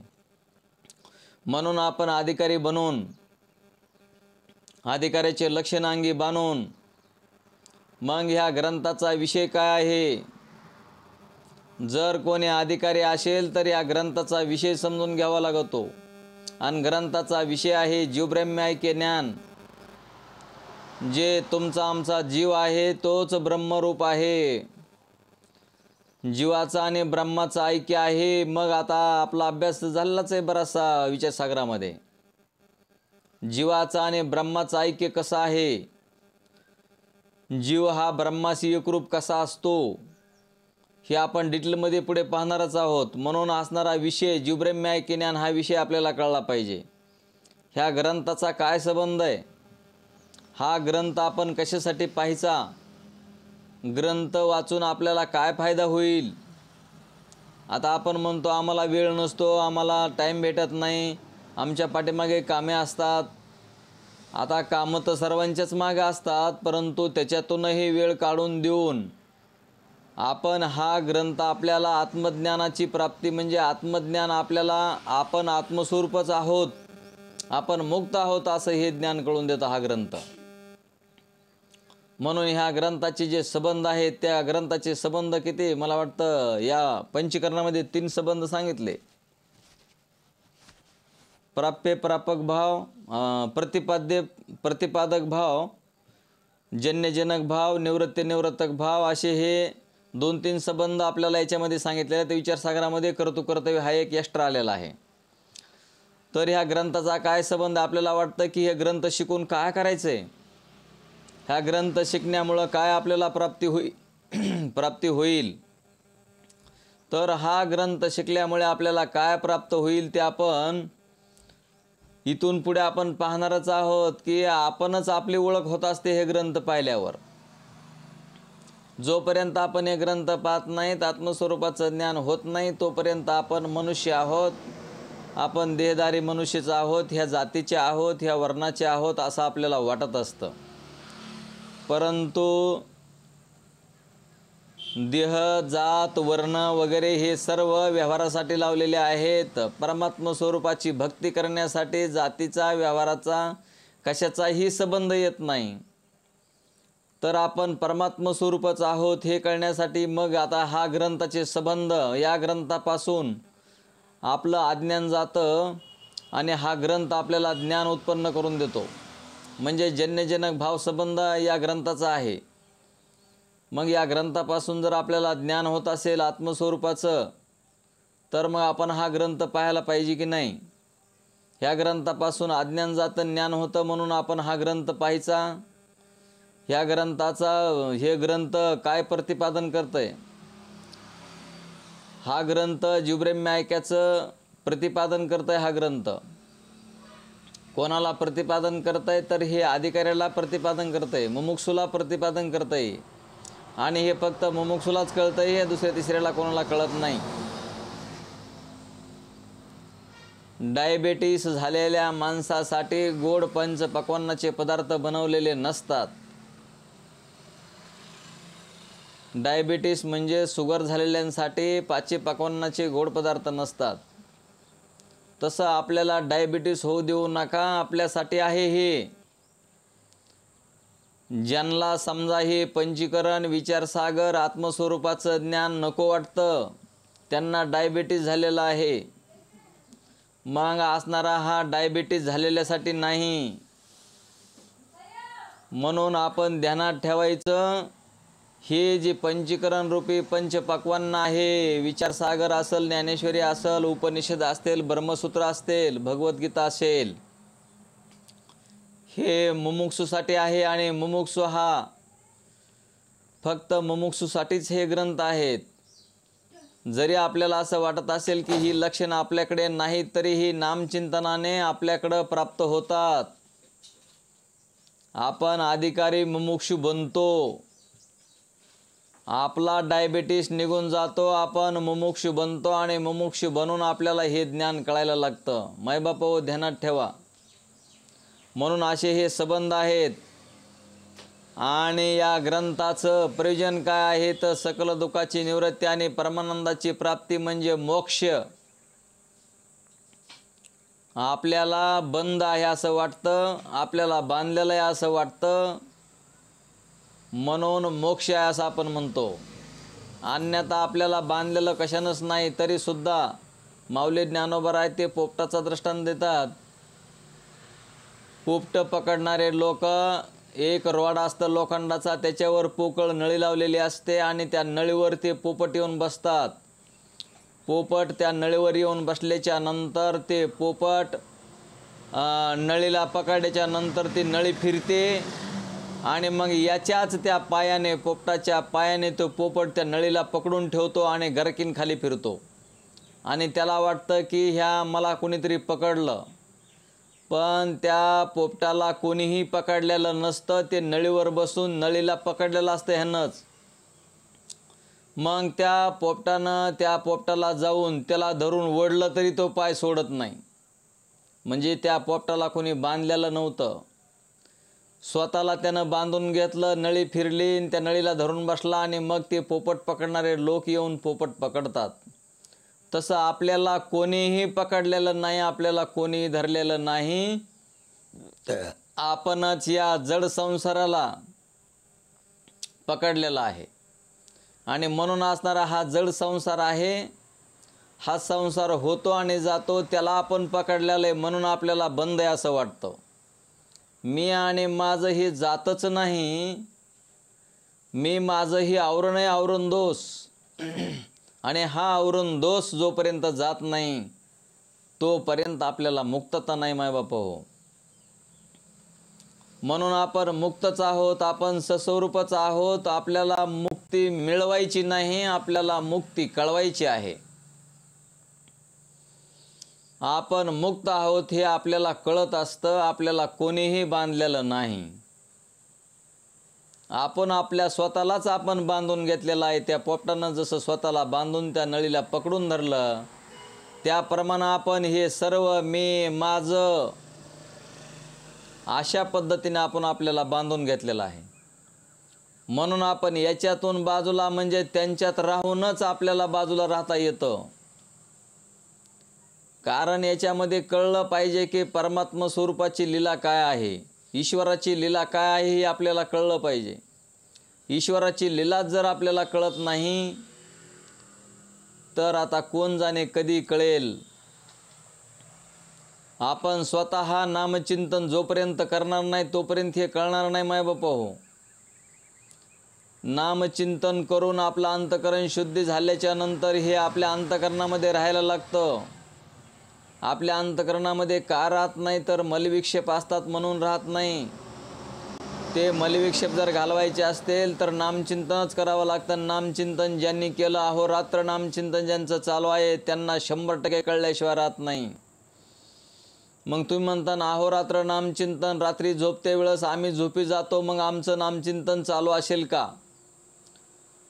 म्हणून आपण अधिकारी बनून, अधिकाऱ्याचे लक्षणांगी बांधून मग ह्या ग्रंथाचा विषय काय आहे, जर कोणी अधिकारी असेल तर या ग्रंथाचा विषय समजून घ्यावा लागतो. आणि ग्रंथाचा विषय आहे जीवब्रह्म ऐक्य ज्ञान. जे तुमचा आमचा जीव आहे तोच ब्रह्मरूप आहे. जीवाचा आणि ब्रह्माचा ऐक्य आहे. मग आता आपला अभ्यास झालेलाच आहे बराचसा विचारसागरामध्ये. जीवाचा आणि ब्रह्माचा ऐक्य कसं आहे, जीव हा ब्रह्माशी एकरूप कसा असतो, हे आपण डिटेलमध्ये पुढे पाहणारच आहोत. म्हणून असणारा विषय जीवब्रह्म ऐक्य ज्ञान हा विषय आपल्याला कळला पाहिजे. ह्या ग्रंथाचा काय संबंध आहे, हा ग्रंथ आपण कशासाठी पाहायचा, ग्रंथ वाचून आपल्याला काय फायदा होईल. आता आपण म्हणतो आम्हाला वेळ नसतो, आम्हाला टाईम भेटत नाही, आमच्या पाठीमागे कामे असतात. आता कामं तर सर्वांच्याच मागे असतात, परंतु त्याच्यातूनही वेळ काढून देऊन आपण हा ग्रंथ आपल्याला आत्मज्ञानाची प्राप्ती म्हणजे आत्मज्ञान आपल्याला आपण आत्मस्वरूपच आहोत, आपण मुक्त आहोत असं हे ज्ञान कळून देतो हा ग्रंथ. म्हणून ह्या ग्रंथाचे जे संबंध आहेत त्या ग्रंथाचे संबंध किती, मला वाटतं या पंचकरणामध्ये 3 संबंध सांगितले. प्राप्य प्रापक भाव, प्रतिपादक भाव, जन्यजनक भाव, निवृत्तक भाव, असे हे 2-3 संबंध आपल्याला याच्यामध्ये सांगितलेले आहेत. विचारसागरामध्ये कर्तव्य हा एक एक्स्ट्रा आलेला आहे. तर ह्या ग्रंथाचा काय संबंध, आपल्याला वाटतं की हे ग्रंथ शिकून काय करायचं आहे, ह्या ग्रंथ शिकण्यामुळं काय आपल्याला प्राप्ती होईल. तर हा ग्रंथ शिकल्यामुळे आपल्याला काय प्राप्त होईल ते आपण इथून पुढे आपण पाहणारच आहोत, की आपणच आपली ओळख होत असते हे ग्रंथ पाहिल्यावर. जोपर्यंत आपण हे ग्रंथ पाहत नाहीत, आत्मस्वरूपाचं ज्ञान होत नाही, तोपर्यंत आपण मनुष्य आहोत, आपण देहधारी मनुष्यच आहोत, ह्या जातीचे आहोत, ह्या वर्णाचे आहोत असं आपल्याला वाटत असतं. परंतु देह, जात, वर्ण वगैरे हे सर्व व्यवहारासाठी लावलेले आहेत. परमात्मा स्वरूपाची भक्ती करण्यासाठी जातीचा, व्यवहाराचा कशाचाही संबंध येत नाही. तर आपण परमात्मा स्वरूपच आहोत हे कळण्यासाठी मग आता हा ग्रंथाचे संबंध, या ग्रंथापासून आपलं अज्ञान जातं आणि हा ग्रंथ आपल्याला ज्ञान उत्पन्न करून देतो. म्हणजे जन्यजनक भाव संबंध या ग्रंथाचा आहे. मग या ग्रंथापासून जर आपल्याला ज्ञान होत असेल आत्मस्वरूपाचं, तर मग आपण हा ग्रंथ पाहायला पाहिजे की नाही. ह्या ग्रंथापासून अज्ञान जातं, ज्ञान होतं, म्हणून आपण हा ग्रंथ पाहायचा. ह्या ग्रंथाचा हे ग्रंथ काय प्रतिपादन करतंय? हा ग्रंथ जीवब्रह्म ऐक्याचं प्रतिपादन करतंय. हा ग्रंथ कोणाला प्रतिपादन करतंय? तर हे अधिकाऱ्याला प्रतिपादन करतंय, मुमुक्षुला प्रतिपादन करतंय. आणि हे फक्त मुमुक्षुलाच कळतंय, हे दुसऱ्या तिसऱ्याला कोणाला कळत नाही. डायबेटीस झालेल्या माणसासाठी गोड पंचपक्वान्नाचे पदार्थ बनवलेले नसतात. डायबिटीस म्हणजे शुगर झालेल्यांसाठी पंचपक्वान्नाचे गोड पदार्थ नसतात. तसं आपल्याला डायबिटीस होऊ देऊ नका, आपल्यासाठी आहे हे. ज्यांना समजा हे पंचीकरण, विचारसागर, आत्मस्वरूपाचं ज्ञान नको वाटतं, त्यांना डायबिटीस झालेला आहे. मग असणारा हा डायबिटीस झालेल्यासाठी नाही. म्हणून आपण ध्यानात ठेवायचं, हे जे पंचीकरण रूपी पंचपक्वान्न आहे, विचारसागर असेल, ज्ञानेश्वरी असेल, उपनिषद असतील, ब्रह्मसूत्र असतील, भगवद्गीता असेल, हे मुमुक्षूसाठी आहे. आणि मुमुक्षू हा फक्त मुमुक्षूसाठीच हे ग्रंथ आहेत. जरी आपल्याला असं वाटत असेल की ही लक्षणं आपल्याकडे नाहीत, तरीही नामचिंतनाने आपल्याकडं प्राप्त होतात. आपण अधिकारी मुमुक्षू बनतो, आपला डायबिटीस निघून जातो, आपण मुमुक्षू बनतो. आणि मुमुक्षू बनून आपल्याला हे ज्ञान कळायला लागतं. मायबापो, ध्यानात ठेवा. म्हणून असे हे संबंध आहेत. आणि या ग्रंथाचं प्रयोजन काय आहे? तर सकल दुःखाची निवृत्ती आणि परमानंदाची प्राप्ती म्हणजे मोक्ष. आपल्याला बंद आहे असं वाटतं, आपल्याला बांधलेलं आहे असं वाटतं, म्हणून मोक्ष आहे असं आपण म्हणतो. अन्यथा आपल्याला बांधलेलं कशानंच नाही. तरीसुद्धा माऊली ज्ञानोबा आहे ते पोपटाचा दृष्टांत देतात. पोपट पकडणारे लोक, एक रॉड असतं लोखंडाचा, त्याच्यावर पोकळ नळी लावलेली असते आणि त्या नळीवर ते पोपट येऊन बसतात. पोपट त्या नळीवर येऊन बसल्याच्या नंतर ते पोपट नळीला पकडल्याच्या नंतर ती नळी फिरते आणि मग याच्याच त्या पायाने, पोपटाच्या पायाने तो पोपट त्या नळीला पकडून ठेवतो आणि गरकीन खाली फिरतो. आणि त्याला वाटतं की ह्या मला कोणीतरी पकडलं, पण त्या पोपटाला कोणीही पकडलेलं नसतं. ते नळीवर बसून नळीला पकडलेलं असतं ह्यानंच. मग त्या पोपटाला जाऊन त्याला धरून ओढलं तरी तो पाय सोडत नाही. म्हणजे त्या पोपटाला कोणी बांधलेलं नव्हतं, स्वतःला त्यानं बांधून घेतलं. नळी फिरली आणि त्या नळीला धरून बसला आणि मग ते पोपट पकडणारे लोक येऊन पोपट पकडतात. तसं आपल्याला कोणीही पकडलेलं नाही, आपल्याला कोणीही धरलेलं नाही. आपणच या जड संसाराला पकडलेला आहे. आणि म्हणून असणारा हा जड संसार आहे. हा संसार होतो आणि जातो, त्याला आपण पकडलेलं आहे. म्हणून आपल्याला बंद आहे असं वाटतं. मी आणि माझं हे जातच नाही. मी माझं ही आवरण आहे, आवरण दोष. आणि हा आवरण दोष जोपर्यंत जात नाही, तोपर्यंत आपल्याला मुक्तता नाही मायबाप हो. म्हणून आपण मुक्तच आहोत, आपण सस्वरूपच आहोत. आपल्याला मुक्ती मिळवायची नाही, आपल्याला मुक्ती कळवायची आहे. आपण मुक्त आहोत हे आपल्याला कळत असतं, आपल्याला कोणीही बांधलेलं नाही. आपण आपल्या स्वतःलाच आपण बांधून घेतलेलं आहे. त्या पोपटानं जसं स्वतःला बांधून त्या नळीला पकडून धरलं, त्याप्रमाणे आपण हे सर्व मी माझं अशा पद्धतीने आपण आपल्याला बांधून घेतलेलं आहे. म्हणून आपण याच्यातून बाजूला म्हणजे त्यांच्यात राहूनच आपल्याला बाजूला राहता येतं. कारण याच्यामध्ये कळलं पाहिजे की परमात्मा स्वरूपाची लीला काय आहे, ईश्वराची लीला काय आहे हे आपल्याला कळलं पाहिजे. ईश्वराची लीला जर आपल्याला कळत नाही तर आता कोण जाणे कधी कळेल. आपण स्वतः नामचिंतन जोपर्यंत करणार नाही तोपर्यंत हे कळणार नाही माय बापा हो. नामचिंतन करून आपलं अंतकरण शुद्धी झाल्याच्या नंतर हे आपल्या अंतकरणामध्ये राहायला लागतं. आपल्या अंतकरणामध्ये का राहत नाही तर मलविक्षेप असतात म्हणून राहत नाही. ते मलविक्षेप जर घालवायचे असतील तर नामचिंतनच करावं लागतं. नामचिंतन ज्यांनी केलं, अहोरात्र नामचिंतन ज्यांचं चालू आहे त्यांना 100% कळल्याशिवाय राहत नाही. मग तुम्ही म्हणता अहोरात्र नामचिंतन, रात्री झोपते वेळेस आम्ही झोपी जातो, मग आमचं नामचिंतन चालू असेल का?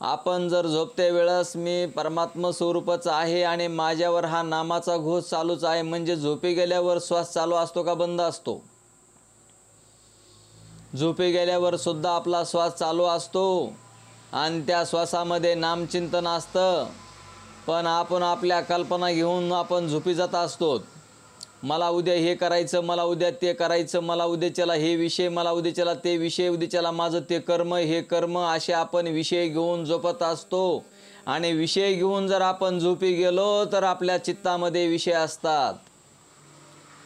आपण जर झोपते वेळेस मी परमात्मा स्वरूपच आहे आणि माझ्यावर हा नामाचा घोष चालूच आहे, म्हणजे झोपी गेल्यावर श्वास चालू असतो का बंद असतो? झोपी गेल्यावर सुद्धा आपला श्वास चालू असतो आणि त्या श्वासामध्ये नामचिंतन असतं. पण आपण आपल्या कल्पना घेऊन आपण झोपी जात असतो. मला उद्या हे करायचं, मला उद्या ते करायचं, मला उद्याच्याला हे विषय, मला उद्याच्याला ते विषय, उद्याच्याला माझं ते कर्म, हे कर्म, असे आपण विषय घेऊन झोपत असतो. आणि विषय घेऊन जर आपण झोपी गेलो तर आपल्या चित्तामध्ये विषय असतात.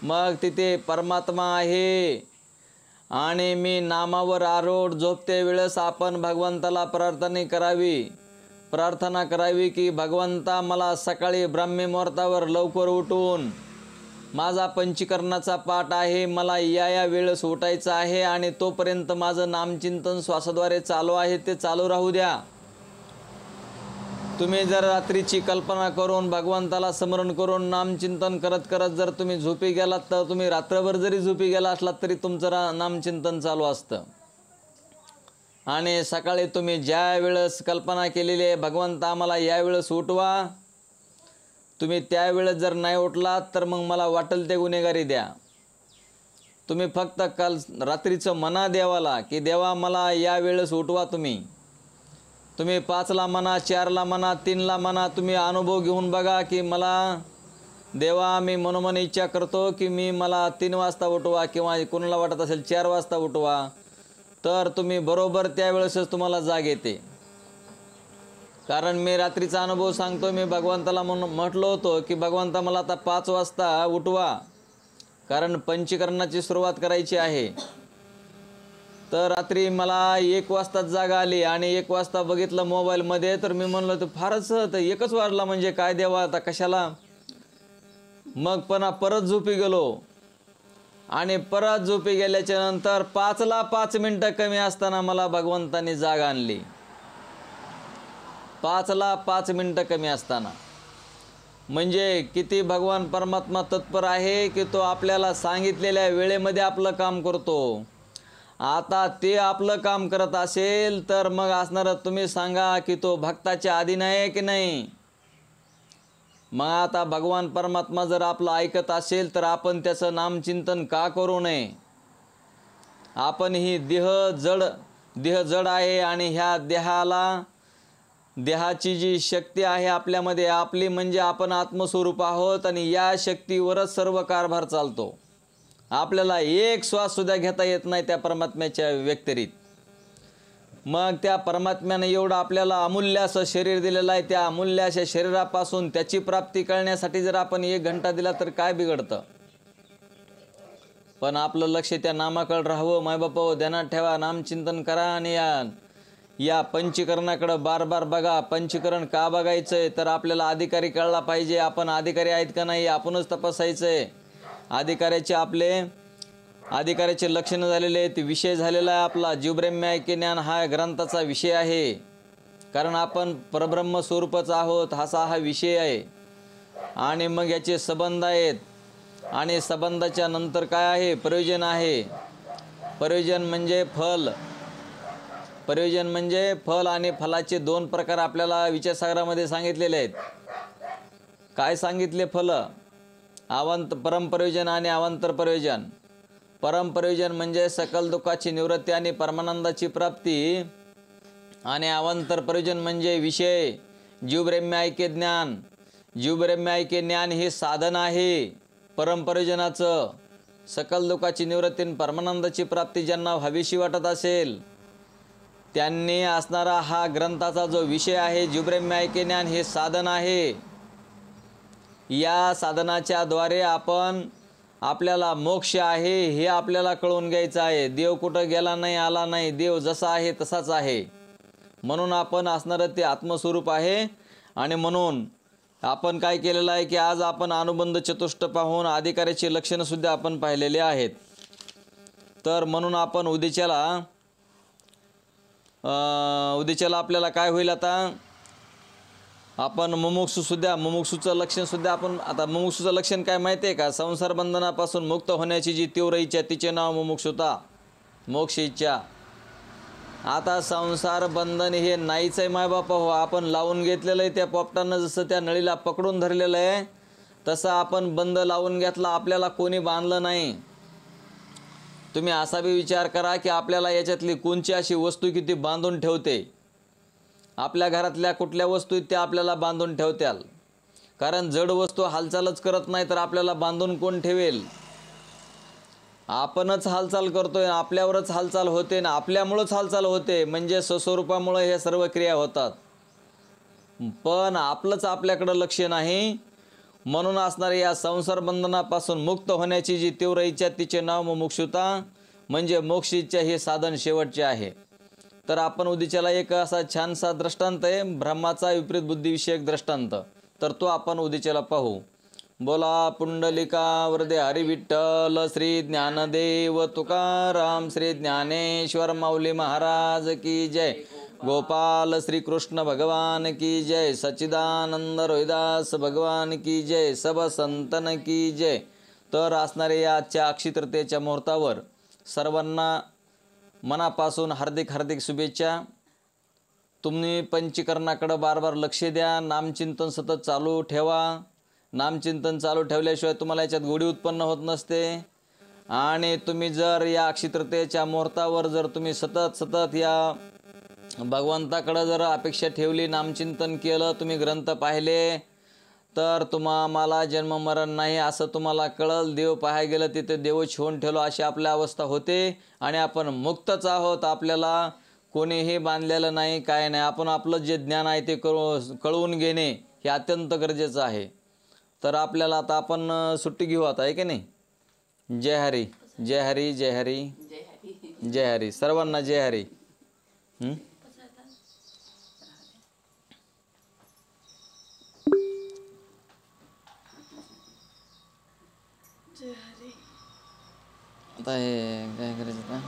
मग तिथे परमात्मा आहे आणि मी नामावर आरूढ. झोपते वेळेस आपण भगवंताला प्रार्थना करावी की भगवंता मला सकाळी ब्राह्मीमुहूर्तावर लवकर उठून माझा पंचीकरणाचा पाठ आहे, मला या वेळेस उठायचं आहे आणि तोपर्यंत माझं नामचिंतन श्वासाद्वारे चालू आहे, ते चालू राहू द्या. तुम्ही जर रात्रीची कल्पना करून भगवंताला स्मरण करून नामचिंतन करत करत जर तुम्ही झोपी गेलात तर तुम्ही रात्रभर जरी झोपी गेला असलात तरी तुमचं नामचिंतन चालू असतं. आणि सकाळी तुम्ही ज्या वेळेस कल्पना केलेली आहे भगवंता आम्हाला या वेळेस उठवा, तुम्ही त्यावेळेस जर नाही उठलात तर मग मला वाटेल ते गुन्हेगारी द्या. तुम्ही फक्त रात्रीचं म्हणा देवाला की देवा मला या वेळेस उठवा. तुम्ही 5ला म्हणा, 4ला म्हणा, 3ला म्हणा, तुम्ही अनुभव घेऊन बघा की मला देवा मी मनोमन इच्छा करतो की मला 3 वाजता उठवा किंवा कोणाला वाटत असेल 4 वाजता उठवा. तर तुम्ही बरोबर त्यावेळेसच तुम्हाला जाग येते. कारण मी रात्रीचा अनुभव सांगतो. मी भगवंताला म्हटलो होतो की भगवंता मला आता 5 वाजता उठवा, कारण पंचीकरणाची सुरुवात करायची आहे. तर रात्री मला 1 वाजता जाग आली आणि 1 वाजता बघितलं मोबाईलमध्ये, तर मी म्हणलं तर फारच तर 1च वाजला म्हणजे काय देवा आता कशाला. मग परत झोपी गेलो आणि परत झोपी गेल्याच्या नंतर 5ला 5 मिनटं कमी असताना मला भगवंतानी जाग आणली. 5ला 5 मिनटं कमी असताना. म्हणजे किती भगवान परमात्मा तत्पर आहे की तो आपल्याला सांगितलेल्या वेळेमध्ये आपलं काम करतो. आता ते आपलं काम करत असेल तर मग असणार तुम्ही सांगा की तो भक्ताच्या अधीन आहे की नाही. मग आता भगवान परमात्मा जर आपलं ऐकत असेल तर आपण त्याचं नामचिंतन का करू नये. आपण ही देह जड आहे आणि ह्या देहाची जी शक्ती आहे आपल्यामध्ये, आपली म्हणजे आपण आत्मस्वरूप आहोत आणि या शक्तीवरच सर्व कारभार चालतो. आपल्याला एक श्वास सुद्धा घेता येत नाही त्या परमात्म्याच्या व्यतिरिक्त. मग त्या परमात्म्याने एवढं आपल्याला अमूल्य असं शरीर दिलेलं आहे. त्या अमूल्य अशा शरीरापासून त्याची प्राप्ती करण्यासाठी जर आपण 1 घंटा दिला तर काय बिघडतं. पण आपलं लक्ष त्या नामाकडे राहावं. मायबापा ध्यानात ठेवा, नामचिंतन करा आणि या पंचीकरणाकडे बार बार बघा. पंचीकरण का बघायचं आहे तर आपल्याला अधिकारी कळला पाहिजे. आपण अधिकारी आहेत का नाही आपणच तपासायचं आहे. अधिकाऱ्याचे आपले अधिकाराचे लक्षण झालेले आहेत, विषय झालेला आहे आपला. जीवब्रह्म ऐक्य ज्ञान हा ग्रंथाचा विषय आहे, कारण आपण परब्रह्म स्वरूपच आहोत हा विषय आहे. आणि मग याचे संबंध आहेत, आणि संबंधाच्या नंतर काय आहे? प्रयोजन आहे. प्रयोजन म्हणजे फल. प्रयोजन म्हणजे फल, आणि फलाचे दोन प्रकार आपल्याला विचारसागरामध्ये सांगितलेले आहेत. काय सांगितले फल? परमप्रयोजन आणि अवांतर प्रयोजन. परमप्रयोजन म्हणजे सकल दुःखाची निवृत्ती आणि परमानंदाची प्राप्ती, आणि अवांतर प्रयोजन म्हणजे विषय जीवब्रह्म ऐक्य ज्ञान. जीवब्रह्म ऐक्य ज्ञान हे साधन आहे परमप्रयोजनाचं. सकल दुःखाची निवृत्ती आणि परमानंदाची प्राप्ती ज्यांना हवीशी वाटत असेल त्यांनी असणारा हा ग्रंथाचा जो विषय आहे जीवब्रह्म ऐक्य ज्ञान हे साधन आहे. या साधनाच्या द्वारे आपल्याला मोक्ष आहे हे आपल्याला कळून घ्यायचं आहे. देव कुठं गेला नाही, आला नाही, देव जसा आहे तसाच आहे. म्हणून आपण असणारं ते आत्मस्वरूप आहे. आणि म्हणून आपण काय केलेलं आहे की आज आपण अनुबंध चतुष्ट पाहून अधिकाराची लक्षणंसुद्धा आपण पाहिलेले आहेत. तर म्हणून आपण उद्याच्याला आपल्याला काय होईल, आता आपण मुमुक्षूचं लक्षणसुद्धा आपण आता मुमुक्षूचं लक्षण काय माहिती आहे का? संसार बंधनापासून मुक्त होण्याची जी तीव्र इच्छा तिचे नाव मुमुक्षुता, मोक्ष इच्छा. आता संसार बंधन हे नाहीच आहे मायबापा हो. आपण लावून घेतलेलं आहे त्या पोपटानं, जसं त्या नळीला पकडून धरलेलं आहे तसं आपण बंद लावून घेतला. आपल्याला कोणी बांधलं नाही. तुम्ही असा बी विचार करा की आपल्याला याच्यातली कोणची अशी वस्तू की ती बांधून ठेवते. आपल्या घरातल्या कुठल्या वस्तू त्या आपल्याला बांधून ठेवत्याल, कारण जड वस्तू हालचालच करत नाही तर आपल्याला बांधून कोण ठेवेल? आपणच हालचाल करतोय, आपल्यावरच हालचाल होते ना, आपल्यामुळंच हालचाल होते. म्हणजे स्वस्वरूपामुळे हे सर्व क्रिया होतात. पण आपलंच आपल्याकडं लक्ष नाही. म्हणून असणाऱ्या या संसार बंधनापासून मुक्त होण्याची जी तीव्र इच्छा तिचे नाव मुमुक्षुता, म्हणजे मोक्ष इच्छा हे साधन शेवटचे आहे. तर आपण उद्याच्याला एक असा छानसा दृष्टांत आहे, ब्रह्माचा विपरीत बुद्धिविषयक दृष्टांत. तर तो आपण उद्याच्याला पाहू. बोला पुंडलिका वरदे हरी विठ्ठल श्री ज्ञानदेव तुकाराम श्री ज्ञानेश्वर माऊली महाराज की जय. गोपाल श्री कृष्ण भगवान की जय. सच्चिदानंद रोहिदास भगवान की जय. सब संतन की जय. तर असणारे या आजच्या अक्षय तृतीयेच्या मुहूर्तावर सर्वांना मनापासून हार्दिक हार्दिक शुभेच्छा. तुम्ही पंचीकरणाकडे बार लक्ष द्या. नामचिंतन सतत चालू ठेवा. नामचिंतन चालू ठेवल्याशिवाय तुम्हाला याच्यात गोडी उत्पन्न होत नसते. आणि तुम्ही जर या अक्षय तृतीयेच्या मुहूर्तावर जर तुम्ही सतत या भगवंताकडे जर अपेक्षा ठेवली, नामचिंतन केलं, तुम्ही ग्रंथ पाहिले, तर मला जन्म मरण नाही असं तुम्हाला कळल. देव पाहायला गेलं तिथे देवच होऊन ठेवलो अशी आपली अवस्था होते. आणि आपण मुक्तच आहोत. आपल्याला कोणीही बांधलेलं नाही, काय नाही. आपण आपलं जे ज्ञान आहे ते कळवून घेणे हे अत्यंत गरजेचं आहे. तर आपल्याला आता आपण सुट्टी घेऊ आता, आहे की नाही? जय हरी, जय हरी, जय हरी, जय हरी. सर्वांना जय हरी. आता हे काय करायचं आता?